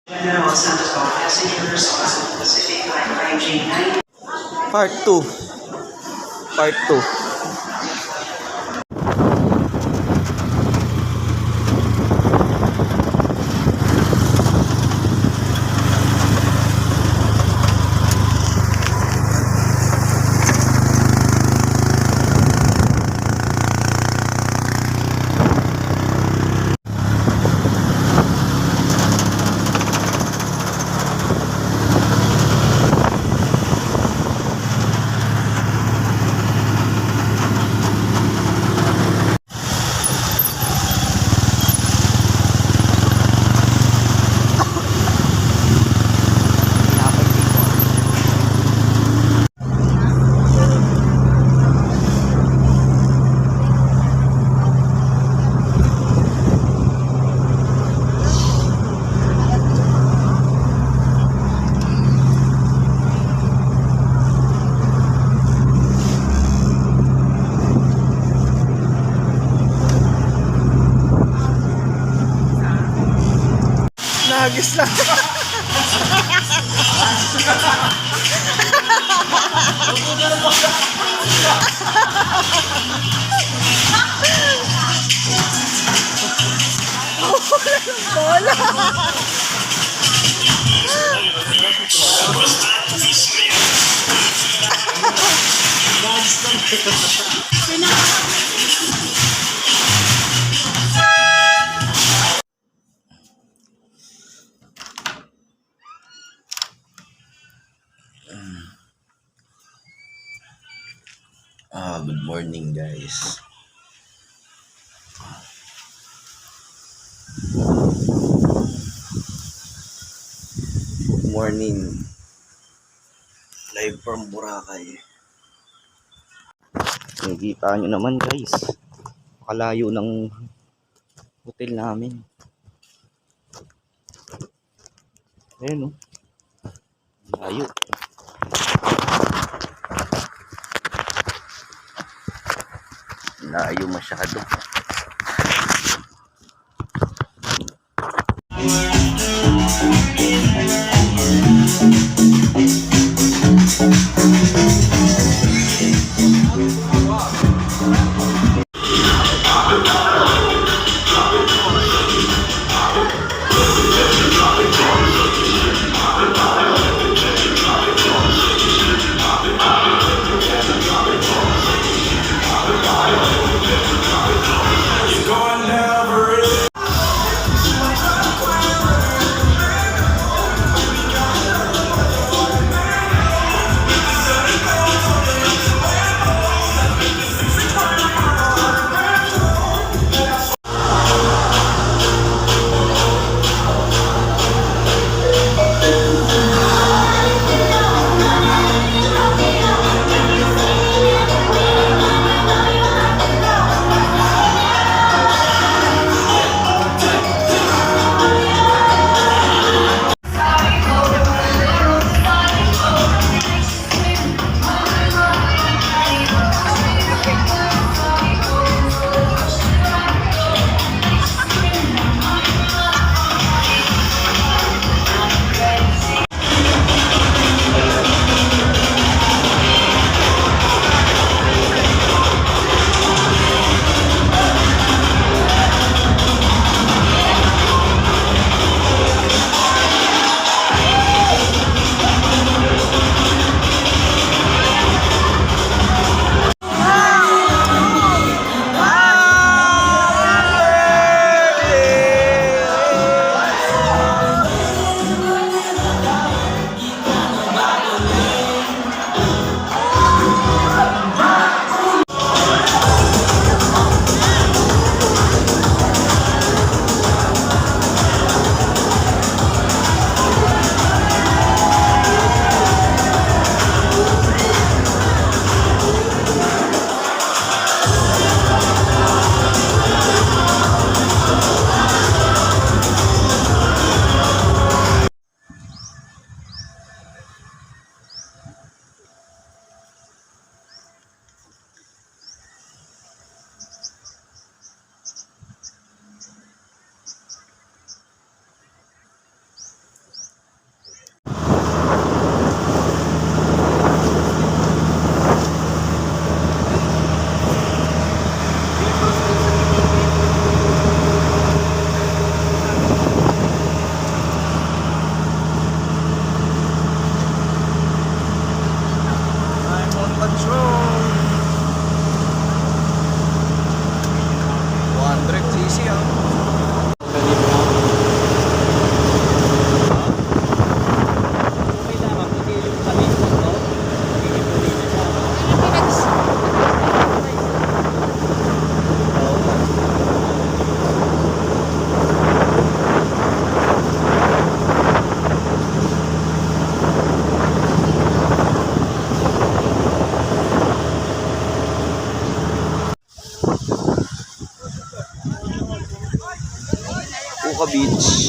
General Santos all passengers on Pacific Line ranging 90. Part 2. Part 2. Nagis lang. Bola. Good morning guys. Good morning. Live from Boracay. Nakikita nyo naman guys. Kalayo ng hotel namin. Ayan o. Layo. Layo masyado. Easy ah. Puka Beach.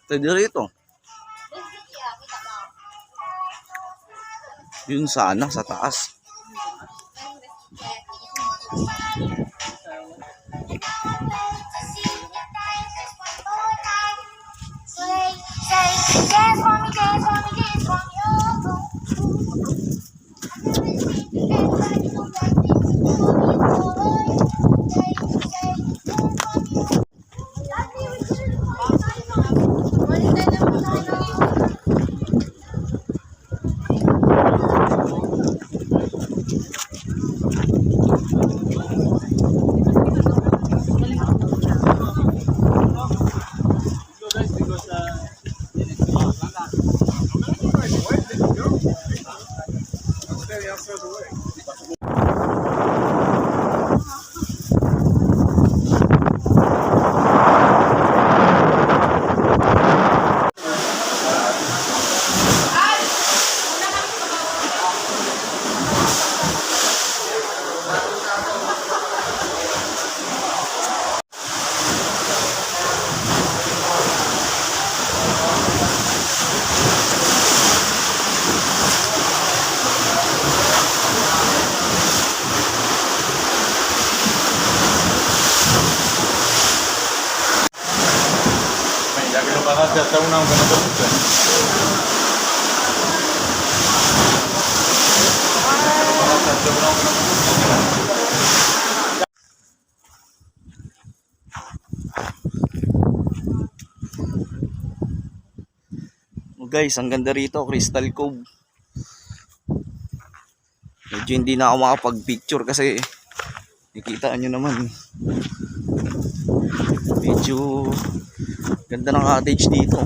Pwede rito. Yun sana, sa taas. pagaste hasta una aunque no te guste. Guys, ang ganda rito, Crystal Cove. Medyo hindi na ako makapag-picture kasi nakikita nyo naman. Medyo ganda ng cottage dito.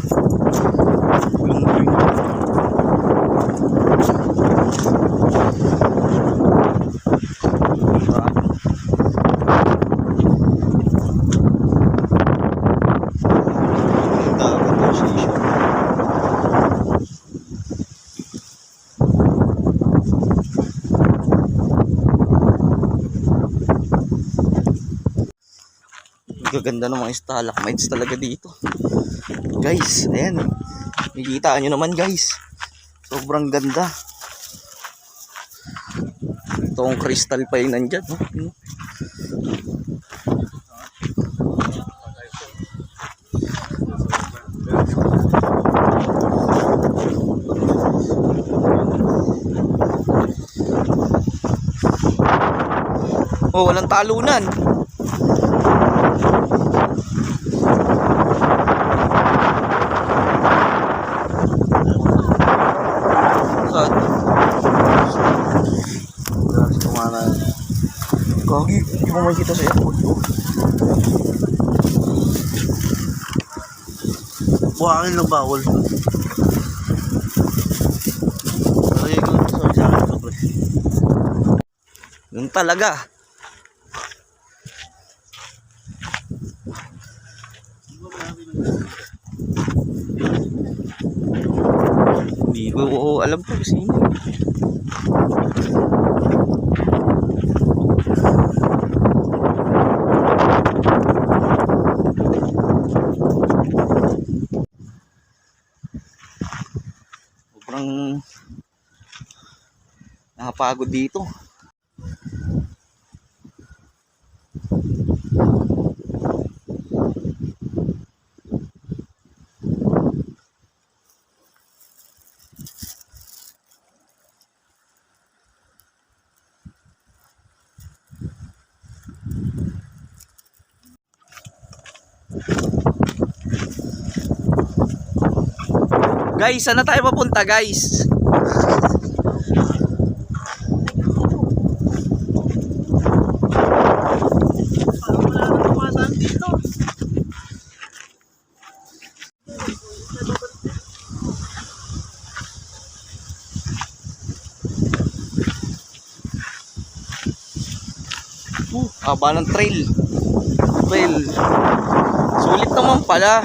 Gaganda ng mga stalagmites talaga dito. Guys, ayan. Nakikita nyo naman guys. Sobrang ganda. Itong crystal pa yung nandyan. No? Oh, walang talunan. Gagi, di mo makikita sa airport ko. Buhangin lang bawal. Ay, sorry sa akin, pre. Yun talaga. Hindi ko alam po sino. Sobrang nakapagod dito. Guys, saan na tayo papunta guys? Haba ng trail. Sulit naman pala.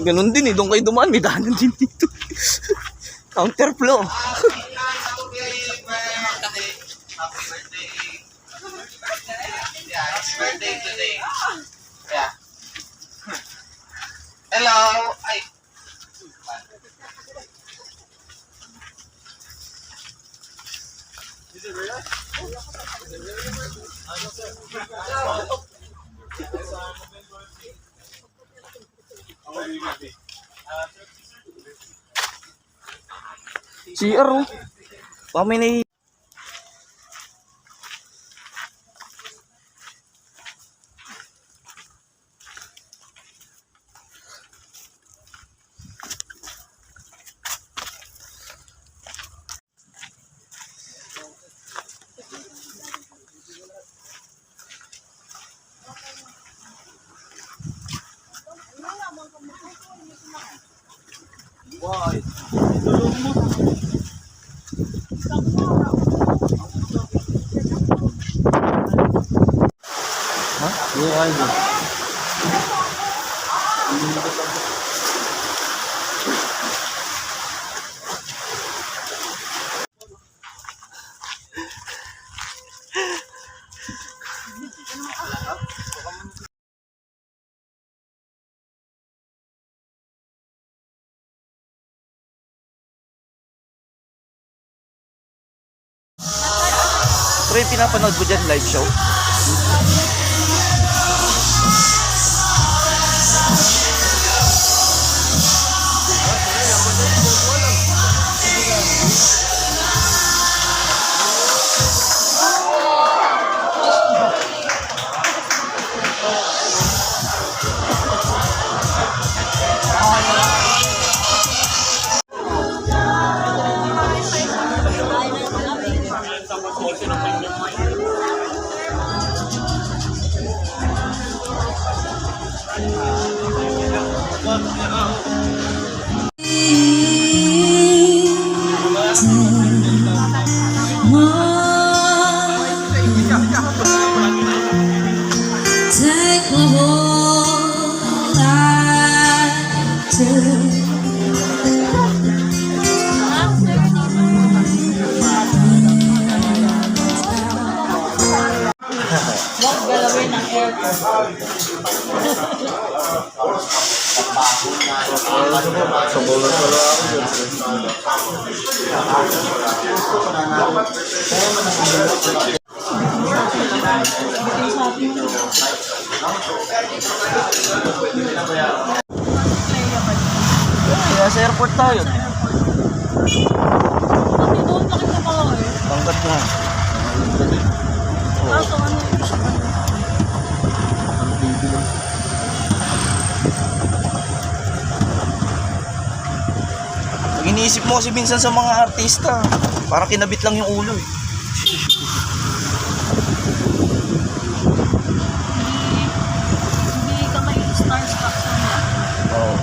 Ganun din eh, doon kayo dumaan, may daanan din dito. Counterflow. Yeah, it's birthday today. Yeah. Hello. Ay. Is it real? CR oh. Pamay na Why? ha? Yeah, I do. Pero yung pinapanood mo dyan, live show? Take the whole night to Kaya sa airport tayo. Pati doon, nakita ko eh. Bangkat nga. Kaso ano, Pag iniisip mo kasi minsan sa mga artista, parang kinabit lang yung ulo eh. hindi ka may starstruck sa mga. Oo.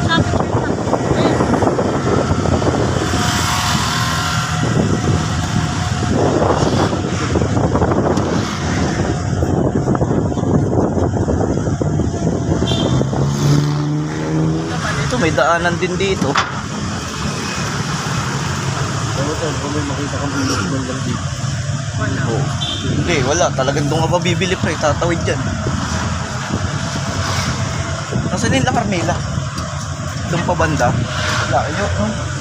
Sabi ko na, ayun. Ito may daanan din dito. Kung may makita kang bilis doon lang dito. Oo. Hindi, wala. Talagang doon ka pa bibili pre. Tatawid dyan. Nasaan yung La Carmela? Doon pa banda? Wala. Ayun.